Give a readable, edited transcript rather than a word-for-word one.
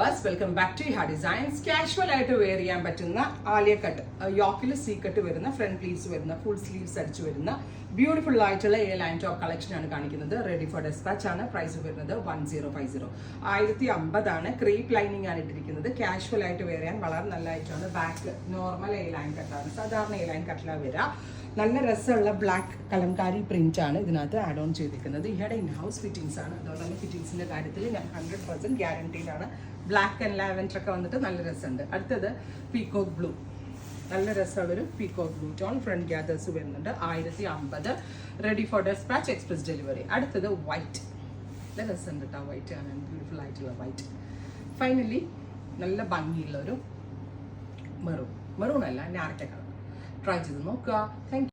Viewers, welcome back to Eha designs. Casual ആയിട്ട് wear ചെയ്യാൻ പറ്റുന്ന ആലിയ കട്ട്, യോക്കിൽ സീ കട്ട് വരുന്ന, ഫ്രണ്ട് പ്ലീറ്റ്സ് വരുന്ന, ഫുൾ സ്ലീവ്സ് അടിച്ച് വരുന്ന ബ്യൂട്ടിഫുൾ ആയിട്ടുള്ള എ ലൈൻ ടോപ്പ് കളക്ഷൻ ആണ് കാണിക്കുന്നത്. റെഡി ഫോർ ഡെസ്പാച്ച് ആണ്. പ്രൈസ് വരുന്നത് 1050. 1050 ആണ്. ക്രീപ്പ് ലൈനിങ് ആണ് ഇട്ടിരിക്കുന്നത്. കാഷ്വൽ ആയിട്ട് വെയർ ചെയ്യാൻ വളരെ നല്ലതായിട്ടാണ്. ബാക്ക് നോർമൽ എ ലൈൻ കട്ടാണ്, സാധാരണ എ ലൈൻ കട്ടിലാണ് വരിക. നല്ല രസമുള്ള ബ്ലാക്ക് കലംകാരി പ്രിന്റ് ആണ് ഇതിനകത്ത് ആഡ് ഓൺ ചെയ്തിരിക്കുന്നത്. ഇഹയുടെ ഇൻ ഹൗസ് ഫിറ്റിംഗ്സ് ആണ്. അതുകൊണ്ട് തന്നെ ഫിറ്റിംഗ്സിന്റെ കാര്യത്തിൽ ഞാൻ 100% ഗ്യാരണ്ടീഡാണ്. ബ്ലാക്ക് ആൻഡ് ലാവൻഡർ ഒക്കെ വന്നിട്ട് നല്ല രസമുണ്ട്. അടുത്തത് പീകോക്ക് ബ്ലൂ, നല്ല രസമുള്ളൊരു peacock blue tone. Front gathers വരുന്നുണ്ട്. 1050. Ready for dispatch, express delivery. അടുത്തത് വൈറ്റ്, നല്ല രസമുണ്ട് കേട്ടോ. വൈറ്റ് ആണ്, ബ്യൂട്ടിഫുൾ ആയിട്ടുള്ള വൈറ്റ്. ഫൈനലി നല്ല ഭംഗിയുള്ളൊരു മെറൂൺ, മെറൂൺ അല്ല നാരക്ക കളർ. ട്രൈ ചെയ്ത് നോക്കുക. Thank you.